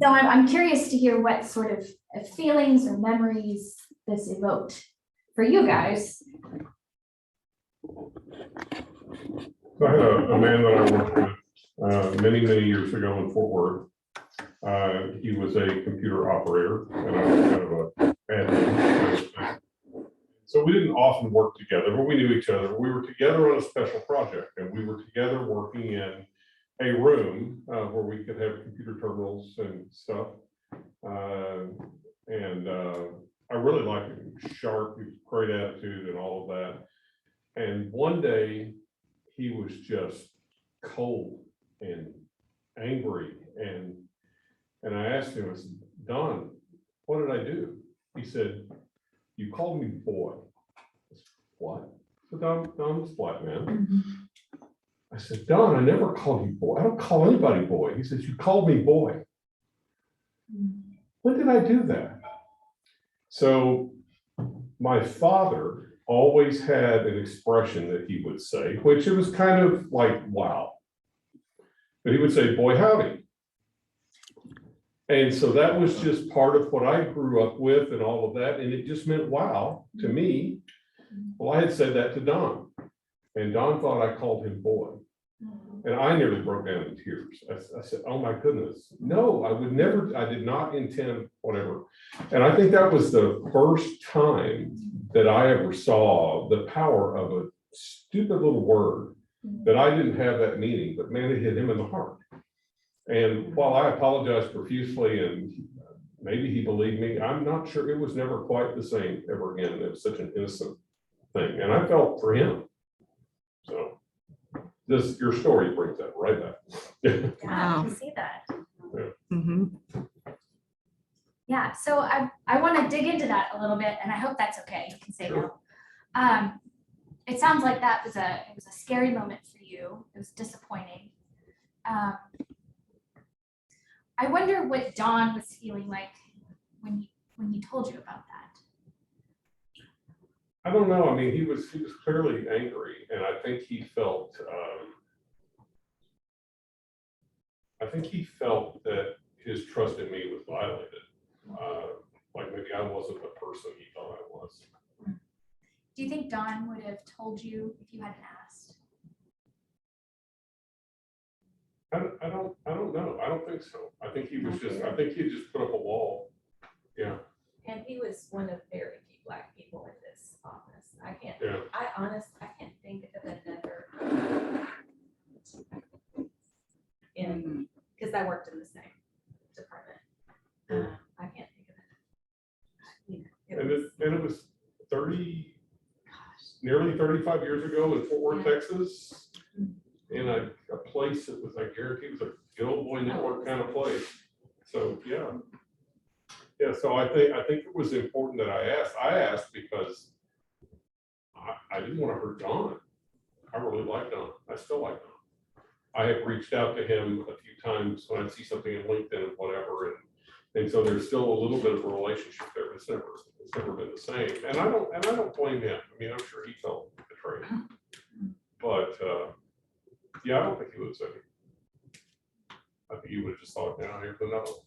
So I'm curious to hear what sort of feelings or memories this evoked for you guys. So I had a man that I worked with many years ago in Fort Worth. He was a computer operator, and I was kind of a bad name. So we didn't often work together, but we knew each other. We were together on a special project, and we were together working in a room where we could have computer terminals and stuff. I really liked him. He was sharp, he was great attitude and all of that. And one day he was just cold and angry. And I asked him, I said, Don, what did I do? He said, you called me boy. I said, what? So Don's black man. Mm-hmm. I said, Don, I never called you boy. I don't call anybody boy. He says, you called me boy. When did I do that? So my father always had an expression that he would say, which it was kind of like, wow. But he would say, boy, howdy. And so that was just part of what I grew up with and all of that. And it just meant, wow, to me. Well, I had said that to Don. And Don thought I called him boy. And I nearly broke down in tears. I said, oh my goodness, no, I would never, I did not intend whatever. And I think that was the first time that I ever saw the power of a stupid little word that I didn't have that meaning, but man, it hit him in the heart. And while I apologized profusely and maybe he believed me, I'm not sure, it was never quite the same ever again. It was such an innocent thing. And I felt for him. So your story brings that right back. Yeah, I can see that. Yeah. Mm-hmm. Yeah, so I want to dig into that a little bit, and I hope that's okay. You can say Sure. no. It sounds like that was a scary moment for you. It was disappointing. I wonder what Don was feeling like when he told you about that. I don't know. I mean, he was clearly angry, and I think he felt that his trust in me was violated. Like maybe I wasn't the person he thought I was. Do you think Don would have told you if you hadn't asked? I don't know. I don't think so. I think he just put up a wall. Yeah. And he was one of very few Black people in this office. I can't think of another because I worked in the same department. I can't think of it. It was nearly 35 years ago in Fort Worth, Texas, in a place that was, I guarantee, was a good old boy network kind of place. So yeah. So I think it was important that I asked because I didn't want to hurt Don. I really like Don. I still like Don. I have reached out to him a few times when I see something in LinkedIn and whatever, and so there's still a little bit of a relationship there. It's never been the same, and I don't blame him. I mean, I'm sure he felt betrayed, but yeah, I don't think he would have said it. I think he would have just thought, now here's another one.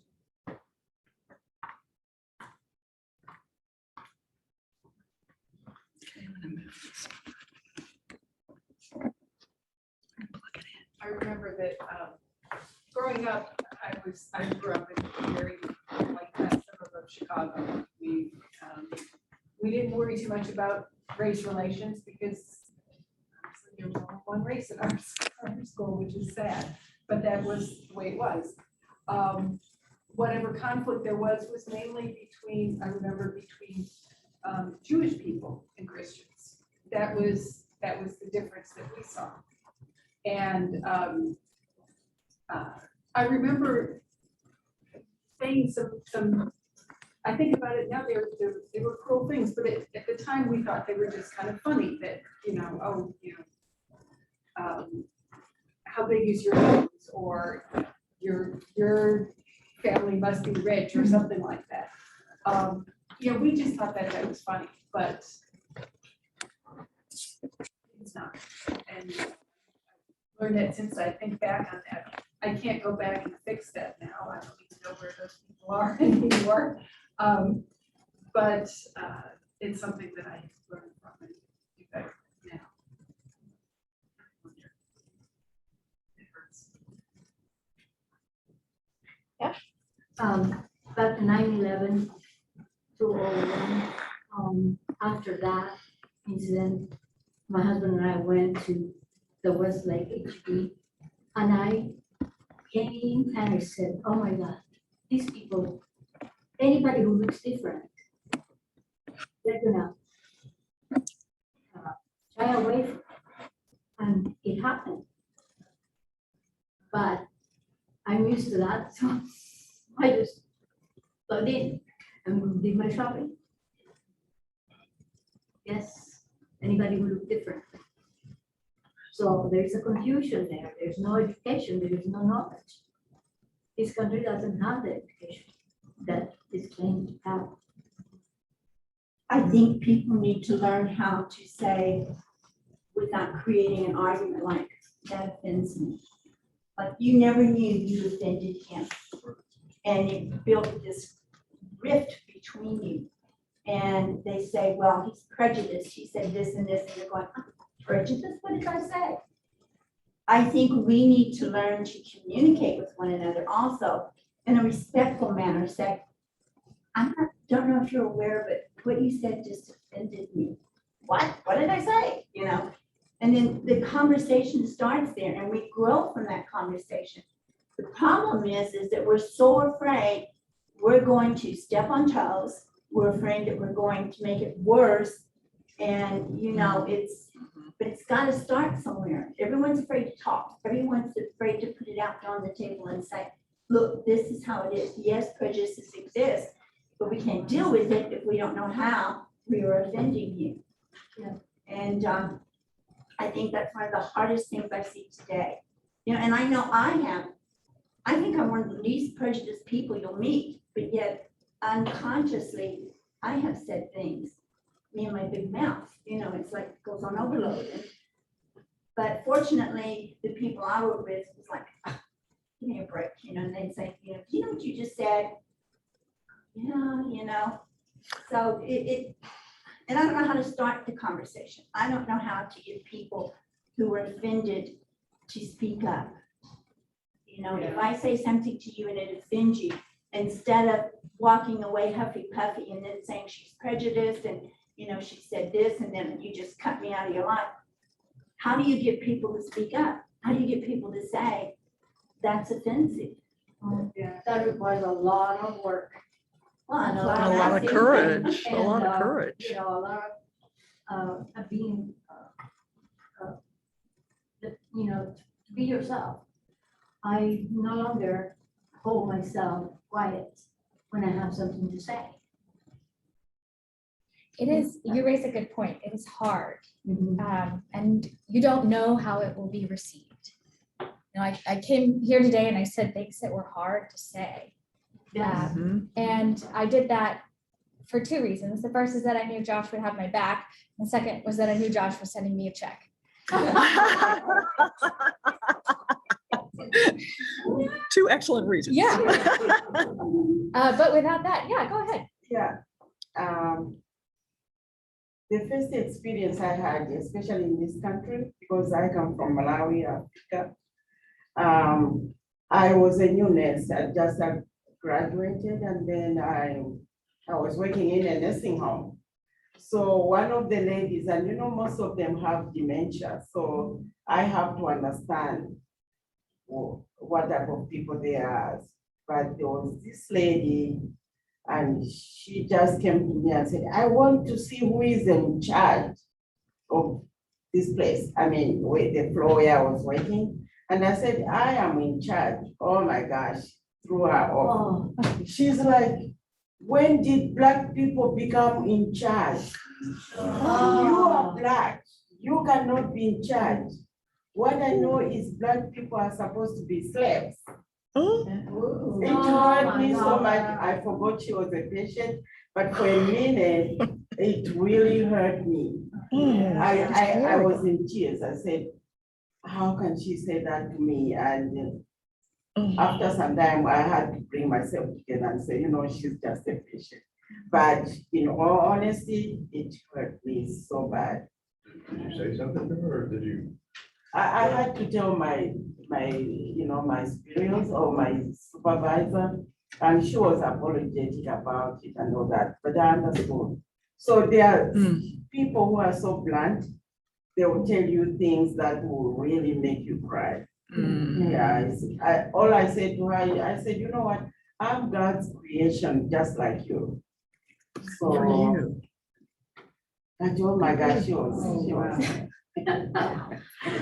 I remember that growing up, I grew up in a very white suburb of Chicago. We didn't worry too much about race relations because there was only one race in our school, which is sad, but that was the way it was. Whatever conflict there was mainly between Jewish people and Christians. That was the difference that we saw. And I remember saying some, I think about it now, they were cruel things, but at the time we thought they were just kind of funny that, how big is your house, or your family must be rich, or something like that. We just thought that was funny, but it's not. And learned that since I think back on that, I can't go back and fix that now. I don't even know where those people are anymore. But it's something that I learned from and do better now. It hurts. Back to 9/11, 2001, after that incident, my husband and I went to the Westlake HB, and I came in and I said, oh my God, these people, anybody who looks different, they're gonna shy away from it. And it happened. But I'm used to that, so I just plugged in and did my shopping. Yes, anybody who look different. So there's a confusion there. There's no education, there is no knowledge. This country doesn't have the education that is claimed to have. I think people need to learn how to say without creating an argument like that offends me. Like you never knew you offended him. And it built this rift between you. And they say, well, he's prejudiced. He said this and this, and you're going, I'm prejudiced? What did I say? I think we need to learn to communicate with one another also in a respectful manner. Say, don't know if you're aware, but what you said just offended me. What? What did I say? You know? And then the conversation starts there and we grow from that conversation. The problem is that we're so afraid we're going to step on toes. We're afraid that we're going to make it worse. And you know, but it's got to start somewhere. Everyone's afraid to talk. Everyone's afraid to put it out there on the table and say, look, this is how it is. Yes, prejudices exist, but we can't deal with it if we don't know how we are offending you. Yeah. And I think that's one of the hardest things I see today. You know, and I know I think I'm one of the least prejudiced people you'll meet, but yet unconsciously, I have said things, me and my big mouth, you know, it's like it goes on overload. But fortunately, the people I work with was like, give me a break, you know, and they'd say, you know, do you know what you just said? Yeah, you know, so and I don't know how to start the conversation. I don't know how to get people who are offended to speak up. You know, if I say something to you and it offends you, instead of walking away huffy puffy and then saying she's prejudiced and, you know, she said this and then you just cut me out of your life. How do you get people to speak up? How do you get people to say that's offensive? Yeah. That requires a lot of work. Well, And that's what A I'm lot of asking. courage, a lot And, of courage. You know, a lot of being, you know, to be yourself. I no longer hold myself quiet when I have something to say. It is, you raise a good point. It is hard. And you don't know how it will be received. You know, I came here today and I said things that were hard to say. Yes. And I did that for two reasons. The first is that I knew Josh would have my back. The second was that I knew Josh was sending me a check. Two excellent reasons. Yeah. But without that, yeah, go ahead. Yeah. The first experience I had, especially in this country, because I come from Malawi, Africa. I was a new nurse. I just graduated, and then I was working in a nursing home. So one of the ladies, and you know, most of them have dementia. So I have to understand what type of people they are. But there was this lady, and she just came to me and said, I want to see who is in charge of this place. I mean, with the floor where I was working. And I said, I am in charge. Oh my gosh, threw her off. Oh, She's like, when did Black people become in charge? You are Black, you cannot be in charge. What I know is Black people are supposed to be slaves. Oh, It hurt me so much. I forgot she was a patient, but for a minute, it really hurt me. I was in tears. I said, how can she say that to me? And After some time, I had to bring myself together and say, she's just a patient. But in all honesty, it hurt me so bad. Did you say something to her, or did you? I had to tell my superiors or my supervisor, and she was apologetic about it and all that, but I understood. So there are people who are so blunt, they will tell you things that will really make you cry. Yeah, all I said to her, I said, you know what, I'm God's creation, just like you. So I told my God, she was.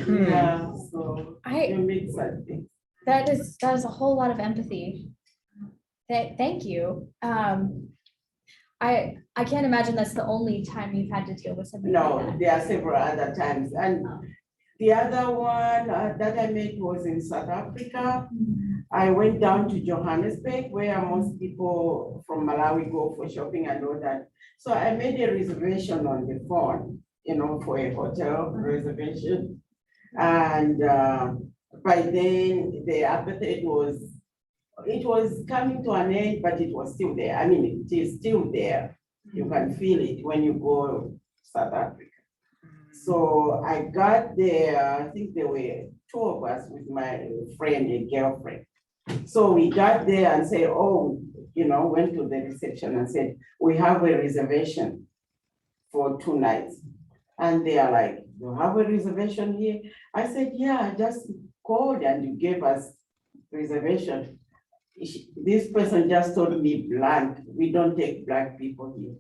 Yeah, so you make such things. That is a whole lot of empathy. Thank you. I can't imagine that's the only time you've had to deal with something like No, that. there are several other times. And the other one that I met was in South Africa. I went down to Johannesburg, where most people from Malawi go for shopping and all that. So I made a reservation on the phone, for a hotel reservation. And by then the appetite was coming to an end, but it was still there. I mean, it is still there. You can feel it when you go to South Africa. So I got there, I think there were 2 of us with my friend and girlfriend. So we got there and said, went to the reception and said, we have a reservation for 2 nights. And they are like, you have a reservation here? I said, yeah, I just called and you gave us reservation. This person just told me blank, we don't take Black people here.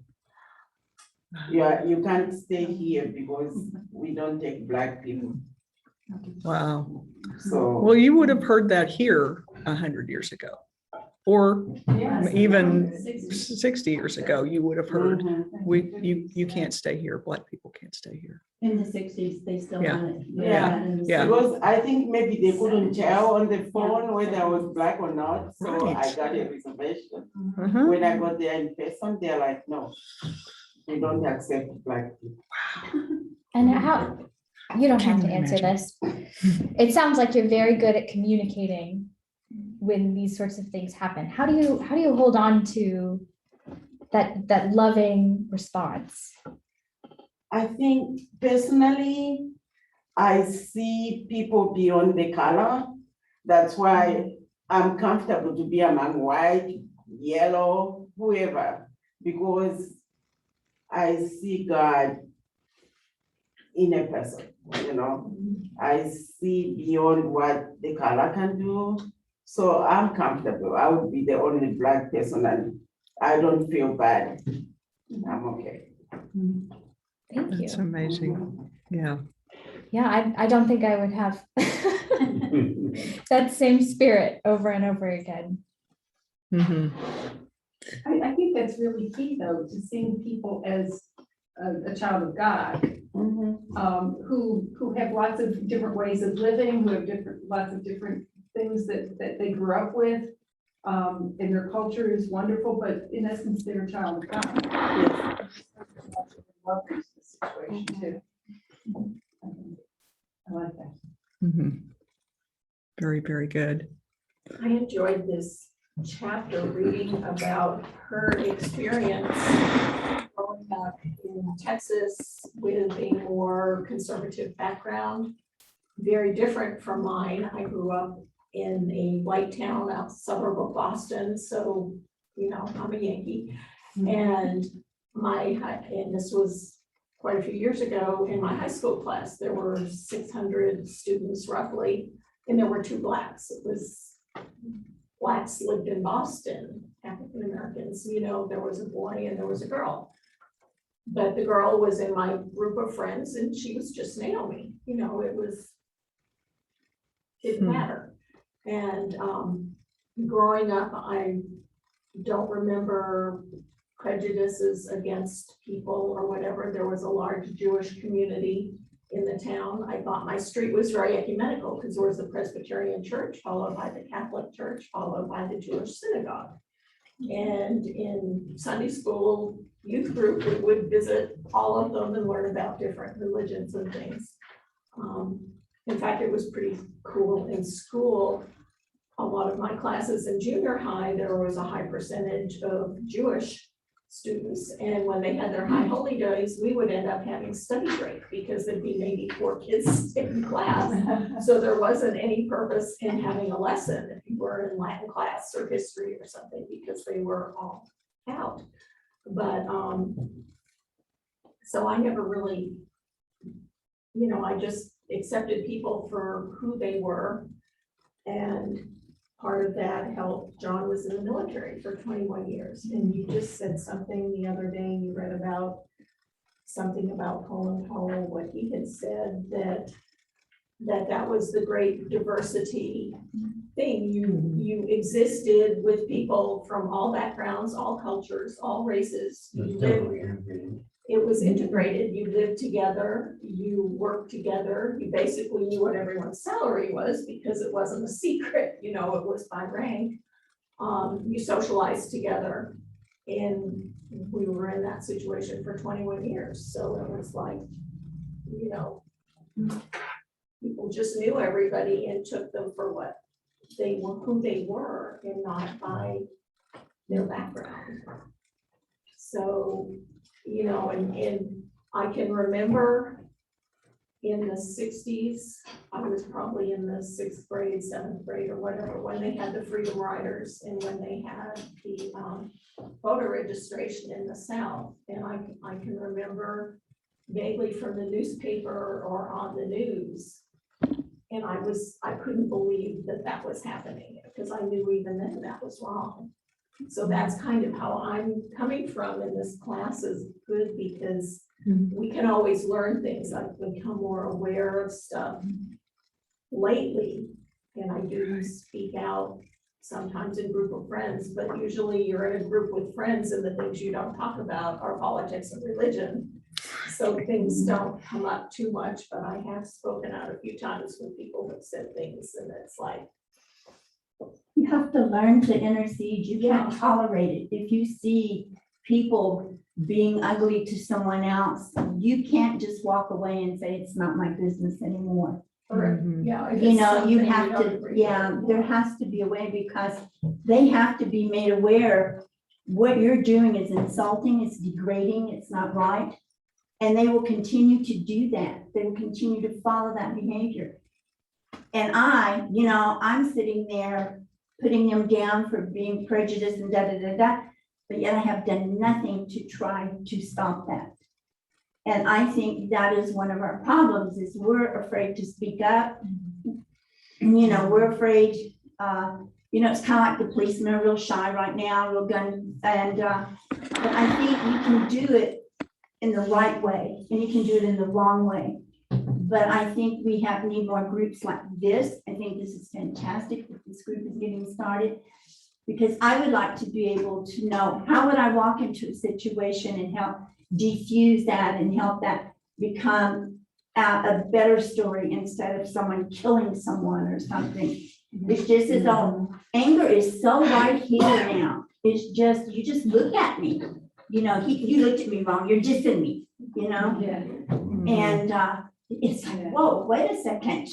You can't stay here because we don't take Black people. Wow. So. Well, you would have heard that here 100 years ago, or even 60 years ago, you would have heard, you can't stay here. Black people can't stay here. In the 60s, they still Yeah. had it. Yeah. Because I think maybe they couldn't tell on the phone whether I was Black or not, so Right. I got a reservation. Uh-huh. When I got there in person, they're like, no, we don't accept Black people. And how, you don't have to answer this. It sounds like you're very good at communicating when these sorts of things happen. How do you hold on to that loving response? I think personally, I see people beyond the color. That's why I'm comfortable to be among white, yellow, whoever, because I see God in a person, I see beyond what the color can do. So I'm comfortable. I would be the only Black person and I don't feel bad. I'm okay. Thank you. That's amazing. Yeah. Yeah, I don't think I would have that same spirit over and over again. Mm-hmm. I think that's really key, though, to seeing people as a child of God, who have lots of different ways of living, who have lots of different things that they grew up with, and their culture is wonderful, but in essence, they're a child of God. Love this situation too. I like that. Mm-hmm. Very, very good. I enjoyed this chapter reading about her experience growing up in Texas with a more conservative background, very different from mine. I grew up in a white town out suburb of Boston, so I'm a Yankee. And this was quite a few years ago. In my high school class, there were 600 students roughly, and there were 2 Blacks. It was Blacks lived in Boston, African Americans, there was a boy and there was a girl. But the girl was in my group of friends and she was just Naomi, didn't matter. And growing up, I don't remember prejudices against people or whatever. There was a large Jewish community in the town. I thought my street was very ecumenical because there was the Presbyterian church, followed by the Catholic church, followed by the Jewish synagogue. And in Sunday school youth group, we would visit all of them and learn about different religions and things. In fact, it was pretty cool in school. a lot of my classes in junior high, there was a high percentage of Jewish students. And when they had their high holy days, we would end up having study break because there'd be maybe 4 kids in class. So there wasn't any purpose in having a lesson if you were in Latin class or history or something, because they were all out. But, so I never really, I just accepted people for who they were. And part of that helped. John was in the military for 21 years. And you just said something the other day, you read about something about Colin Powell, what he had said, that was the great diversity thing. You existed with people from all backgrounds, all cultures, all races. It was integrated. You lived together, you worked together, you basically knew what everyone's salary was because it wasn't a secret, it was by rank. You socialized together, and we were in that situation for 21 years. So it was like, people just knew everybody and took them for what they were, who they were, and not by their background. So, and I can remember in the 60s, I was probably in the 6th grade, 7th grade or whatever, when they had the Freedom Riders and when they had the voter registration in the South. And I can remember vaguely from the newspaper or on the news. And I couldn't believe that was happening, because I knew even then that was wrong. So that's kind of how I'm coming from in this class is good, because we can always learn things. I've become more aware of stuff lately, and I do speak out sometimes in group of friends, but usually you're in a group with friends and the things you don't talk about are politics and religion. So things don't come up too much, but I have spoken out a few times when people have said things, and it's like, You have to learn to intercede. You can't tolerate it. If you see people being ugly to someone else, you can't just walk away and say, it's not my business anymore. or, yeah. if You it's know, you something have don't to, agree yeah, with. there has to be a way, because they have to be made aware what you're doing is insulting, it's degrading, it's not right. And they will continue to do that. They will continue to follow that behavior. And I'm sitting there putting them down for being prejudiced and but yet I have done nothing to try to stop that. And I think that is one of our problems, is we're afraid to speak up. We're afraid, it's kind of like the policemen are real shy right now, real gun, and, but I think you can do it in the right way, and you can do it in the wrong way. But I think we need more groups like this. I think this is fantastic that this group is getting started, because I would like to be able to know, how would I walk into a situation and help defuse that and help that become a better story instead of someone killing someone or something. It's just as though anger is so right here now. It's just, you just look at me, you looked at me wrong, you're dissing me, and it's like, whoa, wait a second,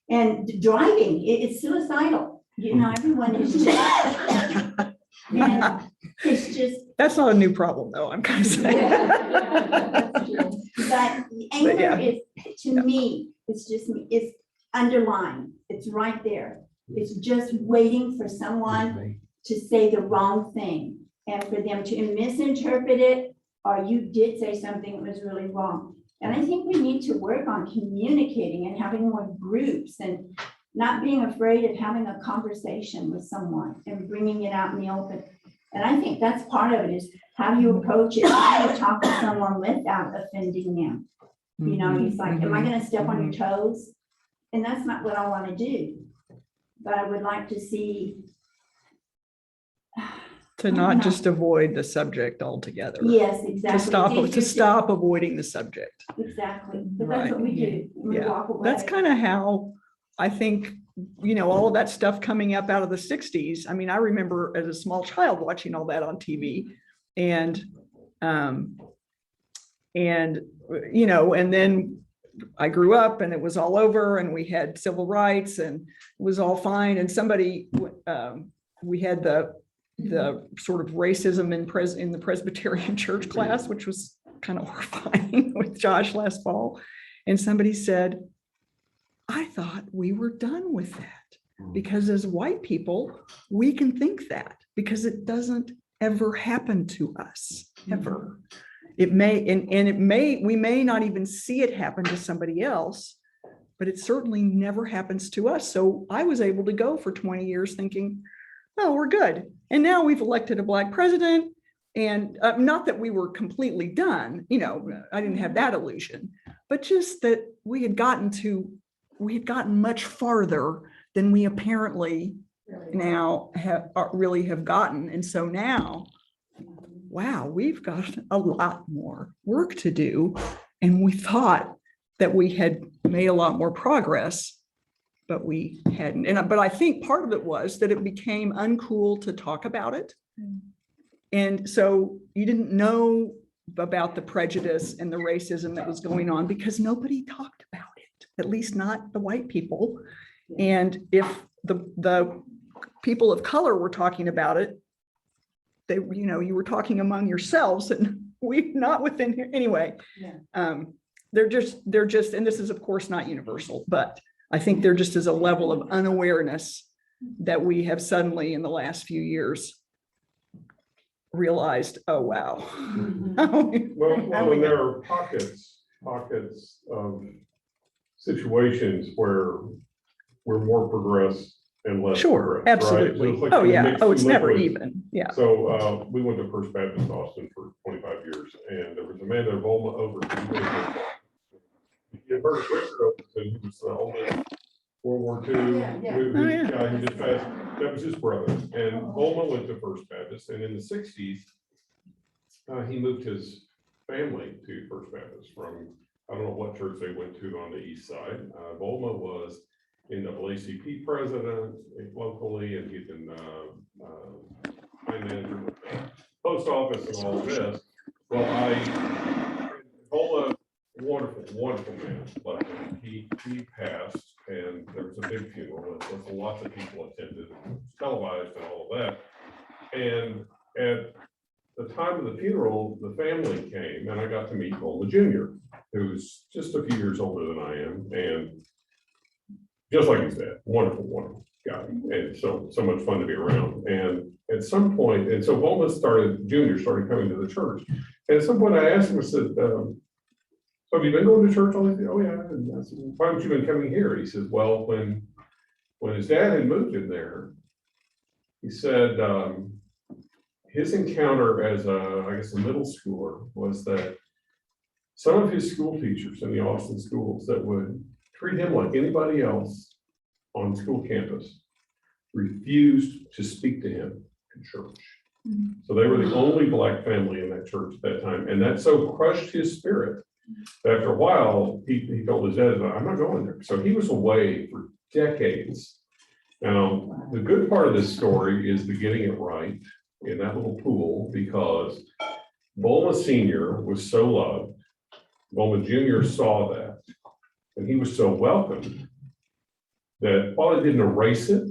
and driving, it's suicidal, everyone is just, and it's just, That's not a new problem, though, I'm kind of saying. but anger is, to me, it's underlined, it's right there. It's just waiting for someone to say the wrong thing and for them to misinterpret it, or you did say something that was really wrong. And I think we need to work on communicating and having more groups and not being afraid of having a conversation with someone and bringing it out in the open. And I think that's part of it, is how do you approach it? How do you talk to someone without offending them? It's like, am I gonna step on your toes? And that's not what I want to do. But I would like to see. To not just avoid the subject altogether. Yes, exactly. To stop avoiding the subject. Exactly, but that's what we do. We Yeah. walk away. That's kind of how I think, all of that stuff coming up out of the 60s. I mean, I remember as a small child watching all that on TV, and then I grew up and it was all over and we had civil rights and it was all fine. And somebody, we had the sort of racism in the Presbyterian church class, which was kind of horrifying with Josh last fall. And somebody said, I thought we were done with that because as white people, we can think that because it doesn't ever happen to us, ever. It may, we may not even see it happen to somebody else, but it certainly never happens to us. So I was able to go for 20 years thinking, oh, we're good. And now we've elected a Black president. And not that we were completely done, you know, I didn't have that illusion, but just that we had gotten much farther than we apparently now really have gotten. And so now, wow, we've got a lot more work to do. And we thought that we had made a lot more progress, but we hadn't. But I think part of it was that it became uncool to talk about it. And so you didn't know about the prejudice and the racism that was going on because nobody talked about it, at least not the white people. And if the people of color were talking about it, they, you know, you were talking among yourselves and we not within here anyway. They're just, and this is of course not universal, but I think there just is a level of unawareness that we have suddenly in the last few years realized, oh, wow. Well, there are pockets of situations where we're more progressed and less. Sure, progressed, absolutely. Right? So it's Oh, like yeah. mixed Oh, it's never liquids. even. Yeah. So we went to First Baptist Austin for 25 years, and there was a man there, Volma Overton. You heard of Richard Overton, who was the oldest World War II guy who just passed. That was his brother. And Volma went to First Baptist, and in the 60s, he moved his family to First Baptist from, I don't know what church they went to on the east side. Volma was NAACP president locally, and he's been high manager with the post office and all of this. Well, Volma, wonderful man. But he passed, and there was a big funeral, and lots of people attended, it was televised and all of that. And at the time of the funeral, the family came, and I got to meet Volma Jr., who's just a few years older than I am, and just like his dad, wonderful guy, and so much fun to be around. And at some point, and so Volma Jr. started coming to the church, and at some point I asked him, I said, so have you been going to church all these days? Oh yeah. And I said, why haven't you been coming here? He says, well, when his dad had moved in there, he said his encounter as I guess a middle schooler was that some of his school teachers in the Austin schools that would treat him like anybody else on school campus refused to speak to him in church. So they were the only Black family in that church at that time. And that so crushed his spirit. After a while, he told his dad, I'm not going there. So he was away for decades. Now, the good part of this story is the getting it right in that little pool, because Volma Sr. was so loved. Volma Jr. saw that, and he was so welcomed that while it didn't erase it,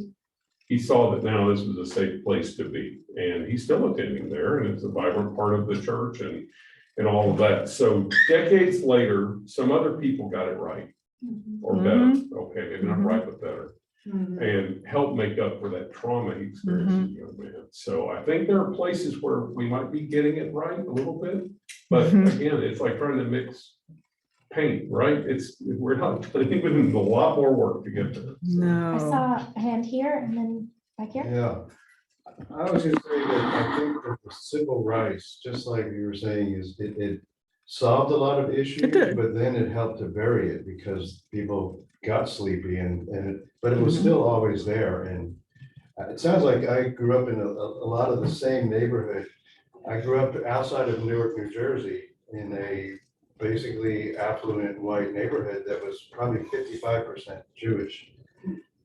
he saw that now this was a safe place to be. And he's still attending there, and it's a vibrant part of the church and all of that. So decades later, some other people got it right, or better. Okay, maybe not right, but better. And help make up for that trauma he experienced as a young man. So I think there are places where we might be getting it right a little bit, but again, it's like trying to mix paint, right? We're not, I think we need a lot more work to get there. No. I saw a hand here and then back here. Yeah. I was just saying that I think that the civil rights, just like you were saying, is it solved a lot of issues, but then it helped to bury it because people got sleepy but it was still always there. And it sounds like I grew up in a lot of the same neighborhood. I grew up outside of Newark, New Jersey, in a basically affluent white neighborhood that was probably 55% Jewish.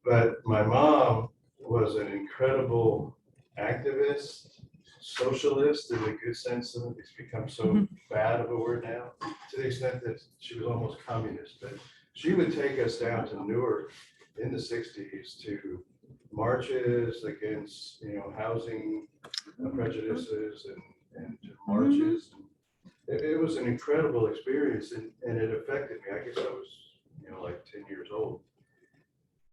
But my mom was an incredible activist, socialist in the good sense of it. It's become so bad of a word now, to the extent that she was almost communist. But she would take us down to Newark in the 60s to marches against, housing prejudices and to marches. It was an incredible experience, and it affected me. I guess I was, like 10 years old,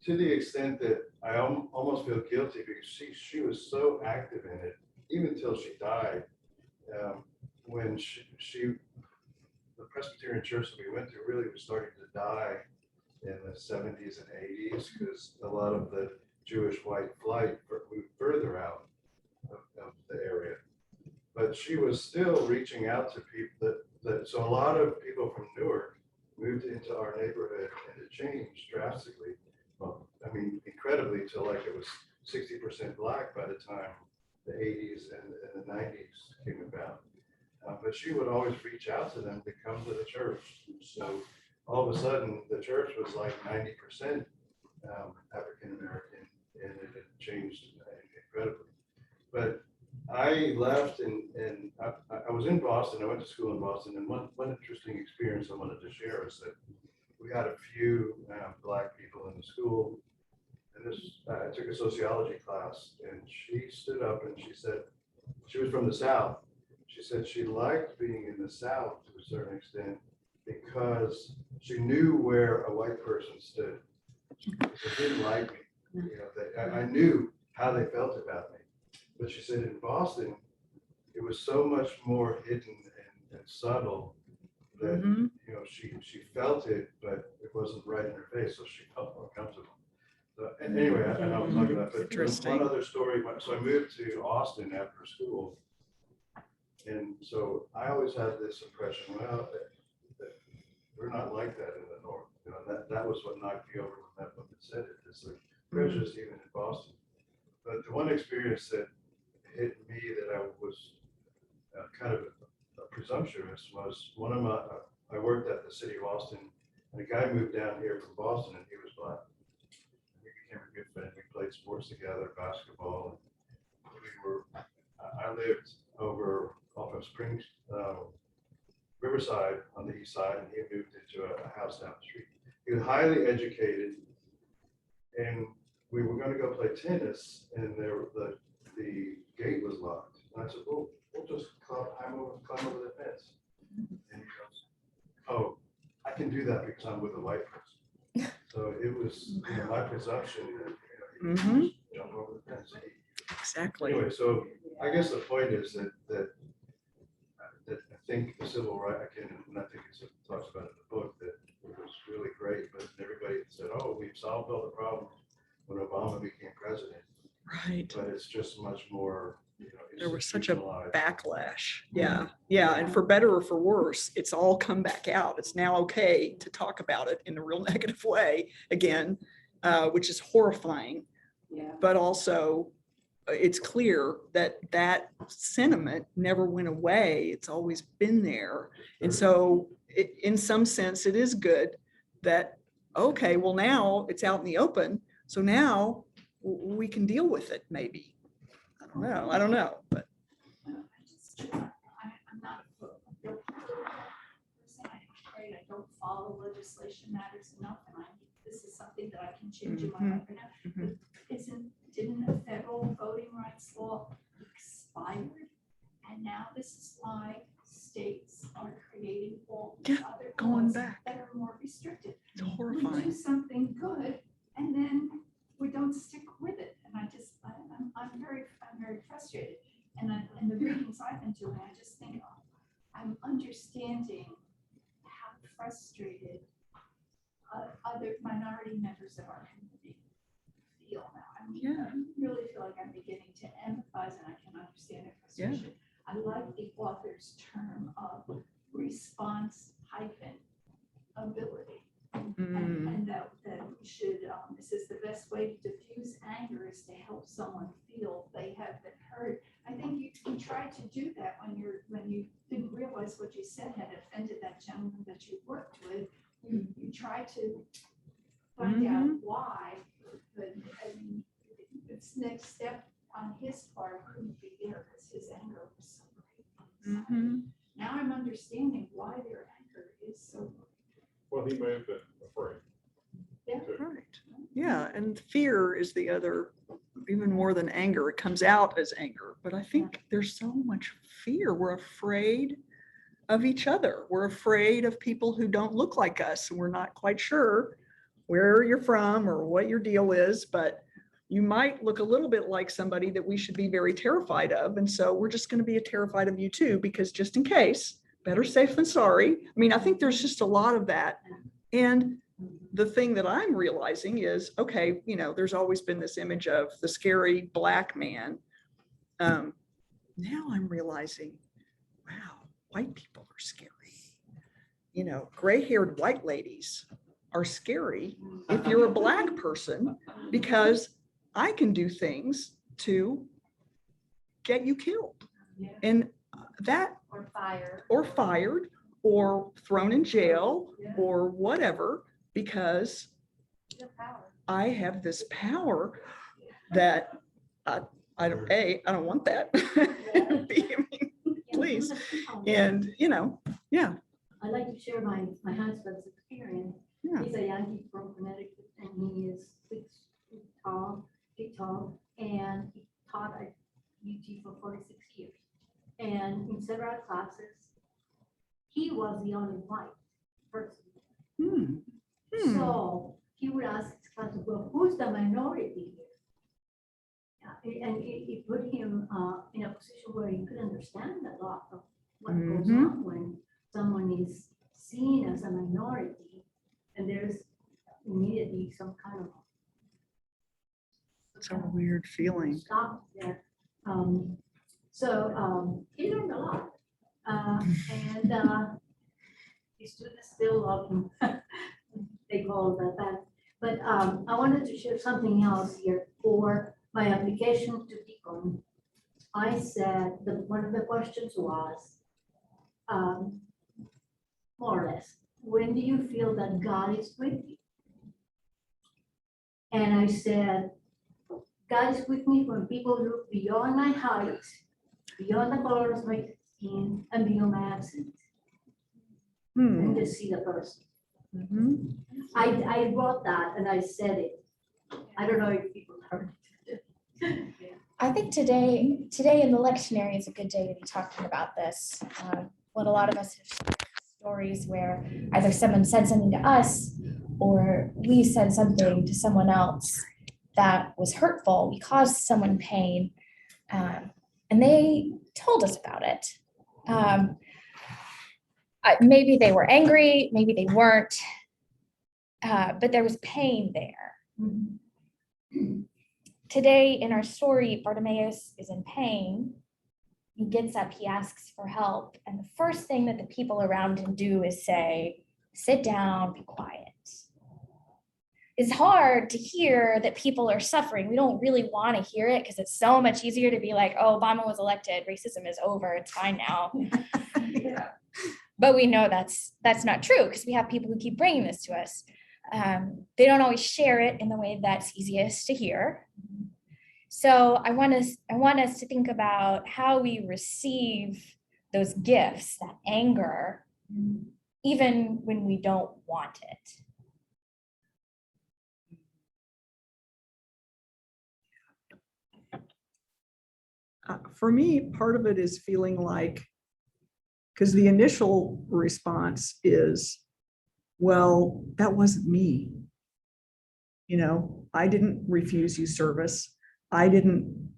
to the extent that I almost feel guilty because she was so active in it, even until she died. When the Presbyterian church that we went to really was starting to die in the 70s and 80s, because a lot of the Jewish white flight moved further out of the area. But she was still reaching out to people so a lot of people from Newark moved into our neighborhood, and it changed drastically. Well, I mean, incredibly, till like it was 60% Black by the time the 80s and the 90s came about. But she would always reach out to them to come to the church. So all of a sudden, the church was like 90% African American, and it had changed incredibly. But I left, and I was in Boston. I went to school in Boston, and one interesting experience I wanted to share is that we had a few Black people in the school, and I took a sociology class, and she stood up and she said, she was from the South. She said she liked being in the South to a certain extent because she knew where a white person stood. She didn't like me. I knew how they felt about me. But she said in Boston, it was so much more hidden and subtle that she felt it, but it wasn't right in her face, so she felt more comfortable. So, and anyway, I know I'm talking about, but Interesting. one other story. So I moved to Austin after school, and so I always had this impression, well, that we're not like that in the North. That was what knocked me over when that woman said it. It's like prejudice even in Boston. But the one experience that hit me that I was kind of presumptuous was I worked at the city of Austin, and a guy moved down here from Boston, and he was Black. We became a good friend. We played sports together, basketball. And I lived over off of Riverside on the east side, and he moved into a house down the street. He was highly educated, and we were going to go play tennis, and the gate was locked. And I said, well, we'll just climb over the fence. And he goes, oh, I can do that because I'm with a white person. So it was my presumption that he could jump over the fence. Exactly. Anyway, so I guess the point is that I think the civil rights, and I think it talks about it in the book, that it was really great, but everybody said, oh, we've solved all the problems when Obama became president. Right. But it's just much more, There was such a institutionalized. backlash. Yeah. And for better or for worse, it's all come back out. It's now okay to talk about it in a real negative way again, which is horrifying. Yeah. But also, it's clear that that sentiment never went away. It's always been there. And so in some sense, it is good that, okay, well, now it's out in the open. So now we can deal with it, maybe. I don't know, but. I'm not a person. I don't follow legislation matters enough, and this is something that I can change in my life right now. Didn't the federal voting rights law expired? And now this is why states are creating all these other going laws back. that are more restrictive. It's We do horrifying. something good, and then we don't stick with it. And I'm very frustrated. And the readings I've been doing, I just think I'm understanding how frustrated other minority members of our community feel now. I really feel like I'm beginning to empathize, and I can understand their frustration. I like the author's term of response hyphen ability. And that we should, this is the best way to diffuse anger is to help someone feel they have been heard. I think you tried to do that when you didn't realize what you said had offended that gentleman that you worked with. You tried to find out why, but I mean, its next step on his part couldn't be there because his anger Now I'm understanding why their anger is so. Well, he may have been afraid. Yeah. too. Right. Yeah, and fear is the other, even more than anger. It comes out as anger, but I think there's so much fear. We're afraid of each other. We're afraid of people who don't look like us, and we're not quite sure where you're from or what your deal is, but you might look a little bit like somebody that we should be very terrified of. And so we're just going to be terrified of you too, because just in case, better safe than sorry. I mean, I think there's just a lot of that. And the thing that I'm realizing is, okay, you know, there's always been this image of the scary Black man. Now I'm realizing, wow, white people are scary. You know, gray-haired white ladies are scary if you're a Black person, because I can do things to get you killed. And that, Or fire. or fired, or thrown in jail, or whatever, because The power. I have this power that I don't want that. I mean, please. And, you know, yeah. I'd like to share my husband's experience. Yeah. He's a Yankee from Connecticut, and he is 6 feet tall, and he taught at UT for 46 years. And in several classes, he was the only white person. Hmm. Hmm. So he would ask his class, well, who's the minority here? And it put him in a position where he could understand a lot of what goes on when someone is seen as a minority, and there's immediately some kind of It's a weird feeling. stop there. He learned a lot. And the students still love him. They call that. But I wanted to share something else here. For my application to Deacon, I said that one of the questions was, more or less, when do you feel that God is with you? And I said, God is with me when people look beyond my height, beyond the color of my skin, and beyond my accent, and just see the person. I wrote that and I said it. I don't know if people heard it. I think today in the lectionary is a good day to be talking about this. What a lot of us have shared stories where either someone said something to us or we said something to someone else that was hurtful. We caused someone pain, and they told us about it. Maybe they were angry, maybe they weren't, but there was pain there. Today in our story, Bartimaeus is in pain. He gets up, he asks for help, and the first thing that the people around him do is say, sit down, be quiet. It's hard to hear that people are suffering. We don't really want to hear it because it's so much easier to be like, oh, Obama was elected, racism is over, it's fine now. Yeah. But we know that's not true because we have people who keep bringing this to us. They don't always share it in the way that's easiest to hear. So I want us to think about how we receive those gifts, that anger, even when we don't want it. For me, part of it is feeling like, because the initial response is, well, that wasn't me. You know, I didn't refuse you service. I didn't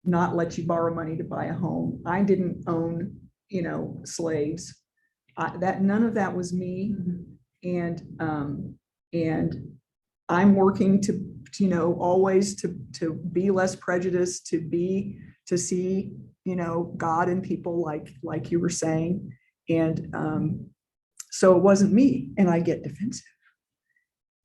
not let you borrow money to buy a home. I didn't own, you know, slaves. None of that was me. And I'm working to, you know, always to be less prejudiced, to see, you know, God in people like you were saying. And so it wasn't me, and I get defensive.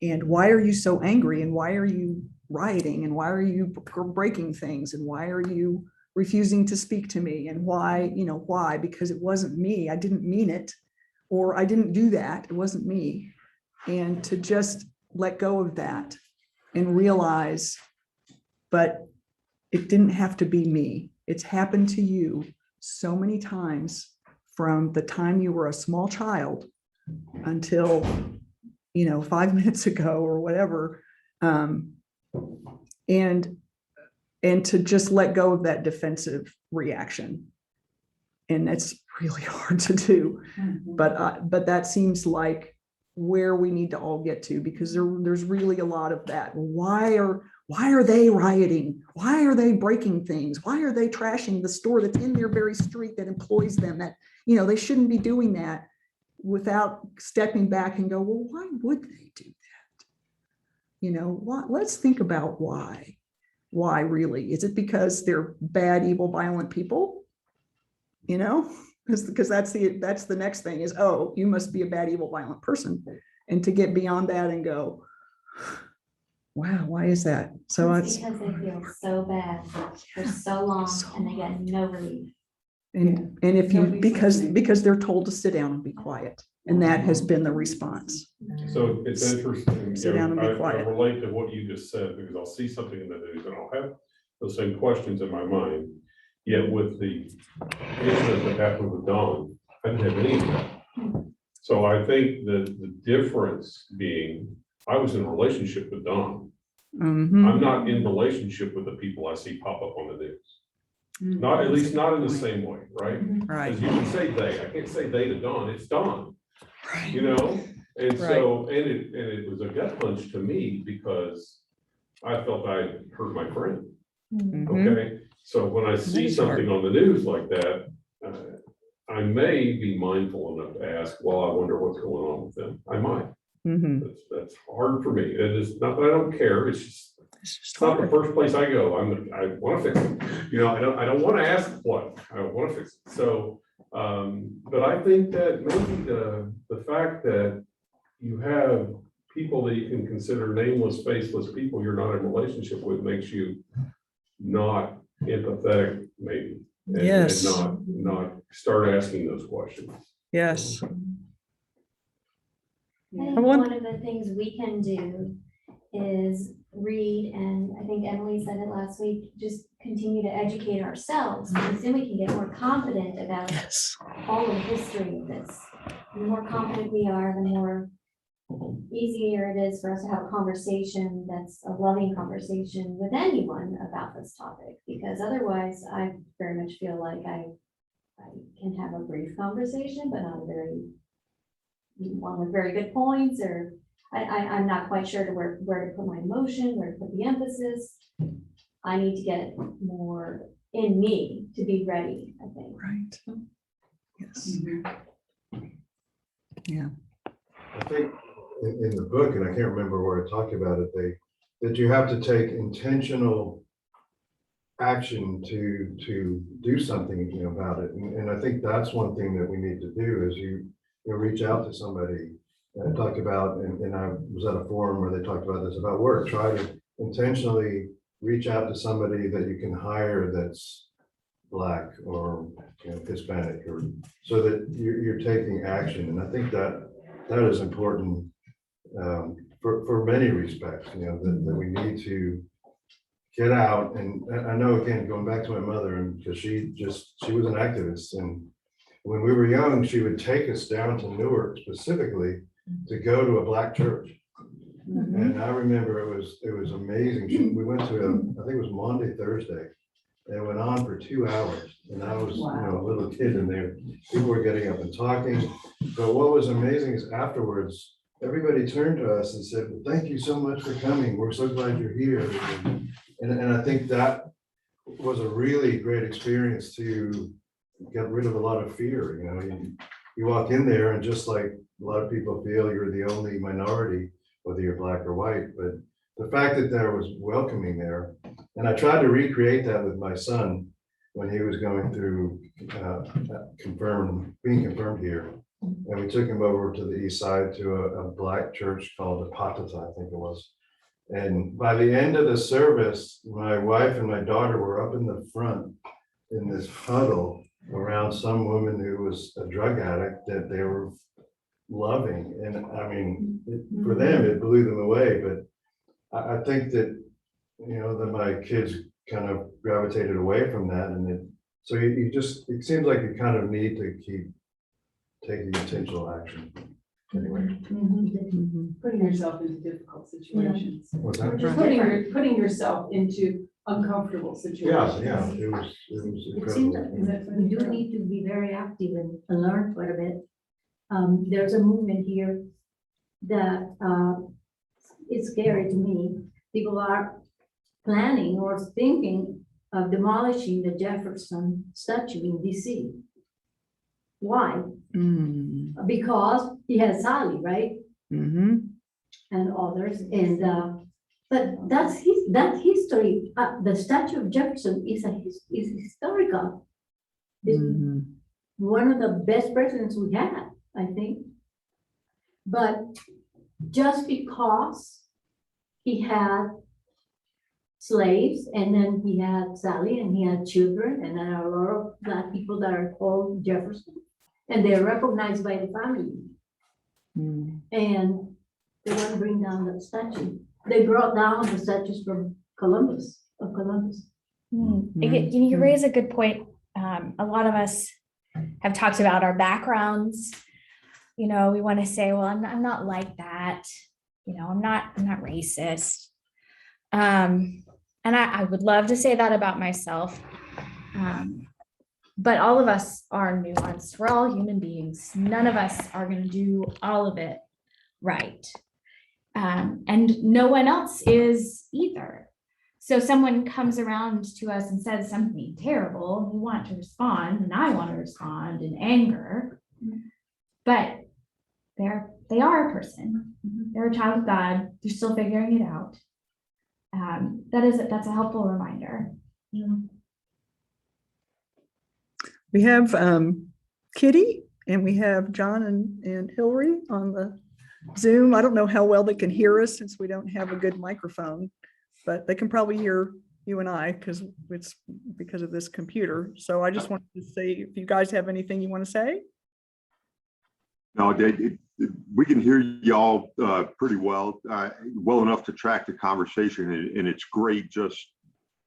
And why are you so angry? And why are you rioting? And why are you breaking things? And why are you refusing to speak to me? And why, you know, why? Because it wasn't me. I didn't mean it, or I didn't do that. It wasn't me. And to just let go of that and realize, but it didn't have to be me. It's happened to you. so many times from the time you were a small child until, 5 minutes ago or whatever. And to just let go of that defensive reaction. And that's really hard to do, but that seems like where we need to all get to, because there's really a lot of that. Why are they rioting? Why are they breaking things? Why are they trashing the store that's in their very street that employs them? That, they shouldn't be doing that, without stepping back and go, well, why would they do that? Let's think about why. Why really? Is it because they're bad, evil, violent people? Because that's the next thing is, oh, you must be a bad, evil, violent person. And to get beyond that and go, wow, why is that? So It's because they feel so bad for so long and they get no relief. and if you, because they're told to sit down and be quiet. And that has been the response. So it's interesting. Sit down and be I quiet. relate to what you just said, because I'll see something in the news and I'll have those same questions in my mind. Yet with the incident that happened with Dawn, I didn't have any of that. So I think that the difference being, I was in a relationship with Dawn. I'm not in relationship with the people I see pop up on the news. Not, at least not in the same way, right? Right. Because you can say they, I can't say they to Dawn, it's Dawn. Right. And so, and it was a gut punch to me, because I felt I hurt my friend. Okay, so when I see something on the news like that, I may be mindful enough to ask, well, I wonder what's going on with them. I might. That's hard for me. It is not that I don't care. It's not the first place I go. I want to fix it. I don't want to ask what. I want to fix it. So, but I think that maybe the fact that you have people that you can consider nameless, faceless people you're not in a relationship with makes you not empathetic, maybe. Yes. And not start asking those questions. Yes. I think I want- one of the things we can do is read, and I think Emily said it last week, just continue to educate ourselves, because then we can get more confident about Yes. all of the history of this. The more confident we are, the more easier it is for us to have a conversation that's a loving conversation with anyone about this topic, because otherwise I very much feel like I can have a brief conversation, but not a very one with very good points, or I'm not quite sure to where to put my emotion, where to put the emphasis. I need to get more in me to be ready, I think. Right. Yes. Yeah. I think in the book, and I can't remember where I talked about it, that you have to take intentional action to do something about it. And I think that's one thing that we need to do is you reach out to somebody. I talked about, and I was at a forum where they talked about this about work. Try to intentionally reach out to somebody that you can hire that's Black or Hispanic, or so that you're taking action. And I think that is important for many respects, that we need to get out. And I know, again, going back to my mother, and because she was an activist, and when we were young, she would take us down to Newark specifically to go to a Black church. And I remember it was amazing. We went to I think it was Monday, Thursday. They went on for 2 hours, and I was a little kid in there. People were getting up and talking. But what was amazing is afterwards, everybody turned to us and said, well, thank you so much for coming. We're so glad you're here. And I think that was a really great experience to get rid of a lot of fear. You walk in there, and just like a lot of people feel you're the only minority, whether you're Black or white, but the fact that there was welcoming there. And I tried to recreate that with my son when he was going through being confirmed here. And we took him over to the east side to a Black church called Apatata, I think it was. And by the end of the service, my wife and my daughter were up in the front in this huddle around some woman who was a drug addict that they were loving. And I mean, for them, it blew them away. But I think that, that my kids kind of gravitated away from that, and So you just, it seems like you kind of need to keep taking intentional action. Anyway, Putting yourself into difficult situations. what's that? Just putting yourself into uncomfortable Yeah, situations. yeah, it was It seems that incredible. we do need to be very active and learn quite a bit. There's a movement here that is scary to me. People are planning or thinking of demolishing the Jefferson statue in DC. Why? Because he has Sally, right? Mhm. And others, and but that history, the statue of Jefferson is historical. It's Mhm. one of the best presidents we had, I think. But just because he had slaves, and then he had Sally, and he had children, and there are a lot of Black people that are called Jefferson, and they're recognized by the family, Mm. and they want to bring down that statue. They brought down the statues from Columbus, of Columbus. You raise a good point. A lot of us have talked about our backgrounds. We want to say, well, I'm not like that. I'm not racist. And I would love to say that about myself. But all of us are nuanced. We're all human beings. None of us are going to do all of it right. And no one else is either. So someone comes around to us and says something terrible, we want to respond, and I want to respond in anger. But they are a person. They're a child of God. They're still figuring it out. That's a helpful reminder. We have Kitty and we have John and Hillary on the Zoom. I don't know how well they can hear us since we don't have a good microphone, but they can probably hear you and I because it's because of this computer. So I just wanted to say, if you guys have anything you want to say. No, we can hear y'all pretty well, well enough to track the conversation, and it's great just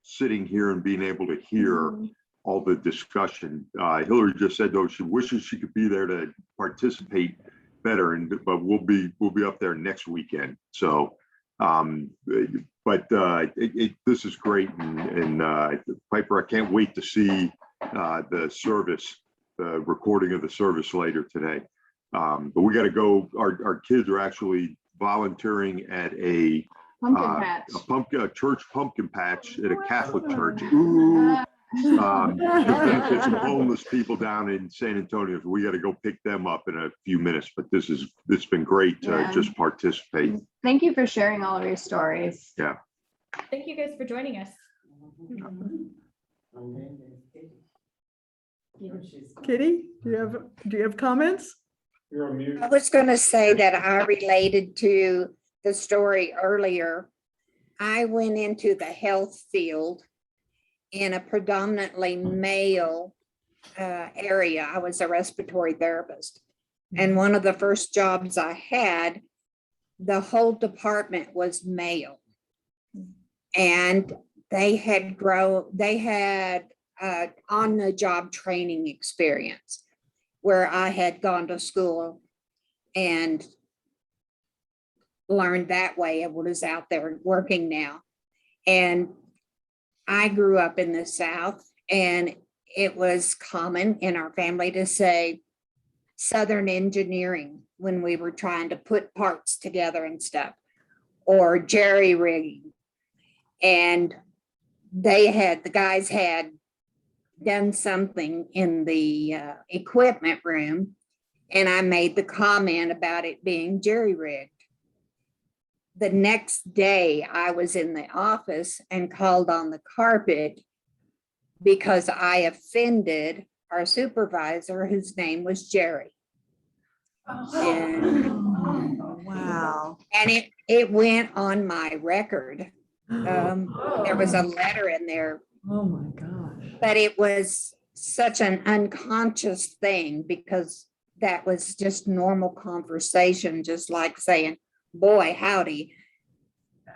sitting here and being able to hear all the discussion. Hillary just said though she wishes she could be there to participate better, but we'll be up there next weekend. So, this is great, and Piper, I can't wait to see the service, the recording of the service later today. But we got to go. Our kids are actually volunteering at a church pumpkin patch at a Catholic church. Ooh. To benefit some homeless people down in San Antonio. We got to go pick them up in a few minutes. But it's been great to just participate. Thank you for sharing all of your stories. Yeah. Thank you guys for joining us. Kitty, do you have comments? You're on mute. I was going to say that I related to the story earlier. I went into the health field in a predominantly male area. I was a respiratory therapist. And one of the first jobs I had, the whole department was male. And they had on-the-job training experience where I had gone to school and learned that way. I was out there working now. And I grew up in the South, and it was common in our family to say Southern engineering when we were trying to put parts together and stuff, or jerry rigging. And the guys had done something in the equipment room, and I made the comment about it being jerry rigged. The next day I was in the office and called on the carpet because I offended our supervisor, whose name was Jerry. Wow. And it went on my record. There was a letter in there. Oh my gosh. But it was such an unconscious thing because that was just normal conversation, just like saying, boy, howdy,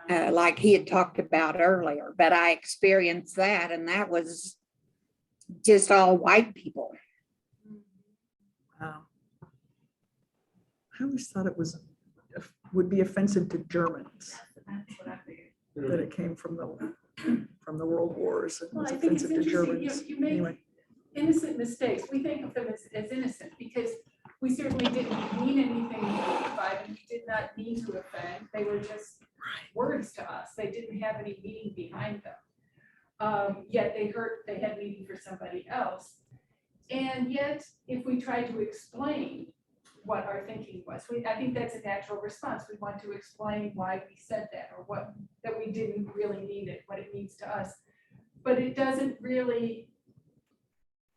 like he had talked about earlier. But I experienced that, and that was just all white people. Wow. I always thought it would be offensive to Germans, That's what I figured. that it came from the world wars and Well, was I think it's offensive to interesting, Germans. you make Anyway, innocent mistakes. We think of them as innocent because we certainly didn't mean anything by them. We did not mean to offend. They were just words to us. They didn't have any meaning behind them. Yet they had meaning for somebody else. And yet, if we try to explain what our thinking was, I think that's a natural response. We want to explain why we said that, or that we didn't really mean it, what it means to us. But it doesn't really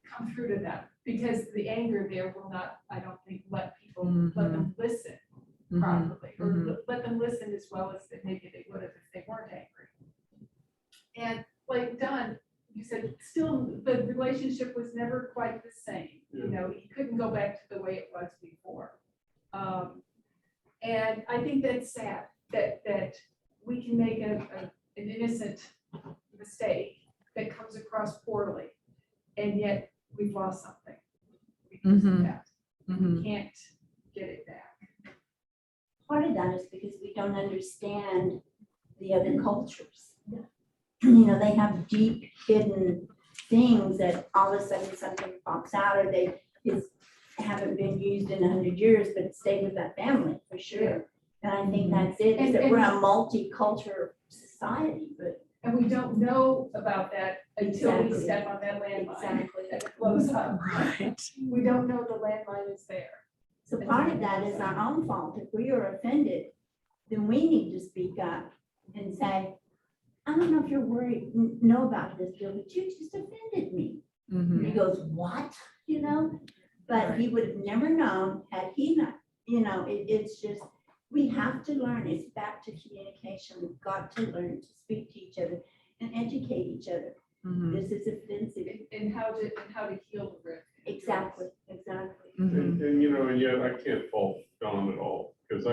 come through to them because the anger there will not, I don't think, let them listen properly, or let them listen as well as maybe they would have if they weren't angry. And like Don, you said, still the relationship was never quite the same. You know, he couldn't go back to the way it was before. And I think that's sad that we can make an innocent mistake that comes across poorly, and yet we've lost something because of that. We can't get it back. Part of that is because we don't understand the other cultures. You know, they have deep hidden things that all of a sudden something pops out, or they haven't been used in 100 years, but stay with that family for sure. And I think that's it, is that we're a multicultural society, And we don't know about that until we step on that landmine that blows up. Right. We don't know the landmine is there. so part of that is our own fault. If we are offended, then we need to speak up and say, I don't know if you're worried, know about this, Bill, but you just offended me. And he goes, what? You know, but he would have never known had he not, you know, it's just, we have to learn. It's back to communication. We've got to learn to speak to each other and educate each other. This is offensive. And how to heal the rift. Exactly. And you know, and yet I can't fault Don at all, because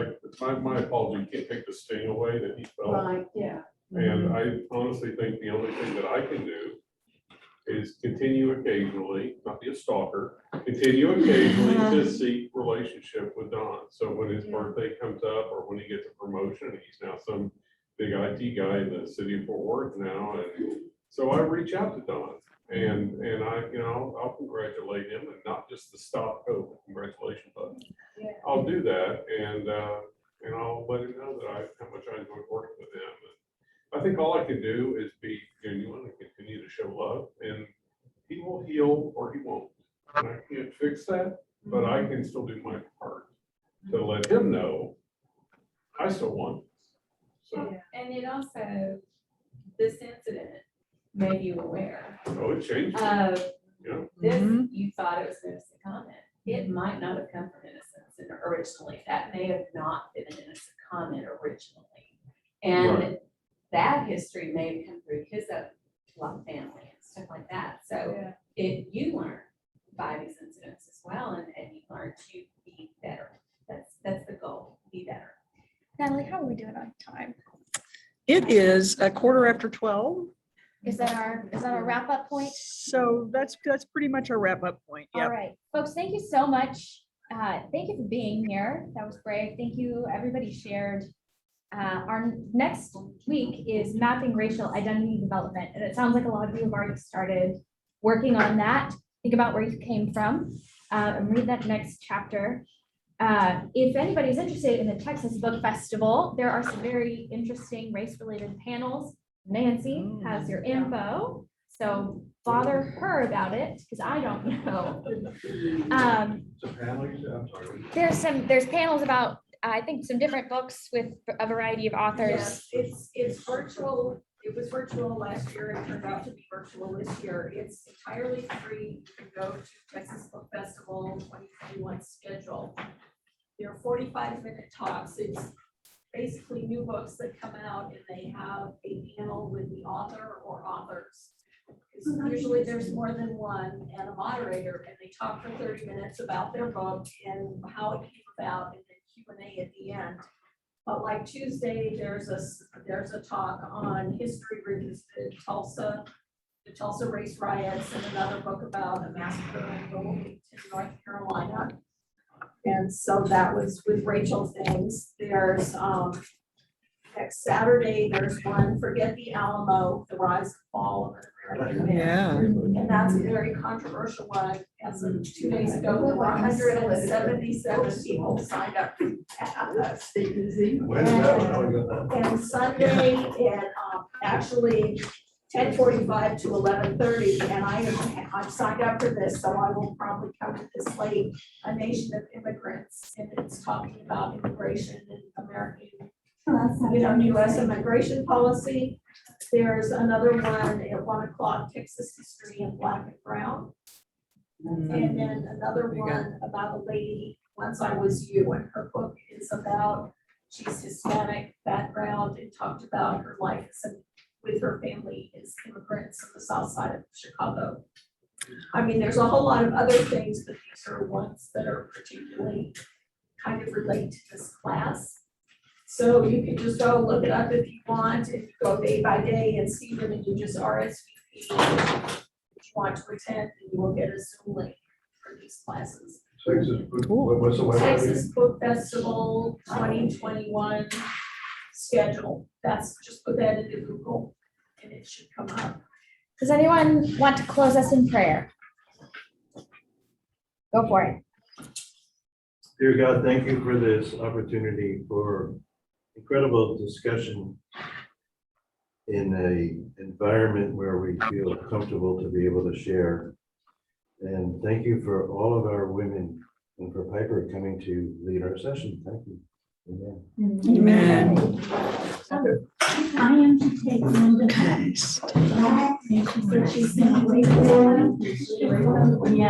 my apology can't take the sting away that he felt. Right. Yeah. And I honestly think the only thing that I can do is continue occasionally, not be a stalker, continue occasionally to seek relationship with Don. So when his birthday comes up, or when he gets a promotion, he's now some big IT guy in the city of Fort Worth now. And so I reach out to Don and I, you know, I'll congratulate him, and not just the stop hope congratulations button. Yeah. I'll do that, and I'll let him know that how much I enjoyed working with him. I think all I can do is be genuine and continue to show love, and he will heal or he won't. And I can't fix that, but I can still do my part to let him know I still want this. So, And it also, this incident made you aware oh, it changed. of Yeah. this, you thought it was an innocent comment. It might not have come from innocence originally. That may have not been an innocent comment originally. And Right. that history may have come through his own family and stuff like that. So you learn by these incidents as well, and you learn to be better. That's the goal, be better. Natalie, how are we doing on time? It is 12:15. Is that our wrap up point? So that's pretty much our wrap up point. All right, folks, thank you so much. Thank you for being here. That was great. Thank you. Everybody shared. Our next week is mapping racial identity development. And it sounds like a lot of you have already started working on that. Think about where you came from and read that next chapter. If anybody's interested in the Texas Book Festival, there are some very interesting race-related panels. Nancy has your info, so bother her about it because I don't know. There's panels about, I think, some different books with a variety of authors. Yes, it's virtual. It was virtual last year. It turned out to be virtual this year. It's entirely free. You can go to Texas Book Festival 2021 schedule. There are 45-minute talks. It's basically new books that come out, and they have a panel with the author or authors. Usually there's more than one and a moderator, and they talk for 30 minutes about their book and how it came about, and then Q&A at the end. But like Tuesday, there's a talk on history revisited Tulsa. the Tulsa race riots, and another book about a massacre in Wilmington, North Carolina. And so that was with Rachel things. There's, next Saturday, there's one, Forget the Alamo, the Rise and Fall of an American Man. Yeah. And that's a very controversial one. As of 2 days ago, there were 177 people signed up for that. When's that one? And Sunday, and actually 10:45 to 11:30, and I've signed up for this, so I will probably come to this late. A Nation of Immigrants, and it's talking about immigration and American, US immigration policy. There's another one at 1 o'clock, Texas history in black and brown. And then another one about a lady, Once I Was You, and her book is about, she's Hispanic background and talked about her life with her family as immigrants on the south side of Chicago. I mean, there's a whole lot of other things, but these are ones that are particularly kind of relate to this class. So you can just go look it up if you want, and go day by day and see them, and you just RSVP if you want to attend, and you will get a Zoom link for these classes. Texas, what's the website? Texas Book Festival 2021 schedule. That's, just put that into Google and it should come up. Does anyone want to close us in prayer? Go for it. Dear God, thank you for this opportunity for incredible discussion in a environment where we feel comfortable to be able to share. And thank you for all of our women and for Piper coming to lead our session. Thank you. Amen. Amen. I am to take Linda. Nice. She's gonna wait for. Yeah.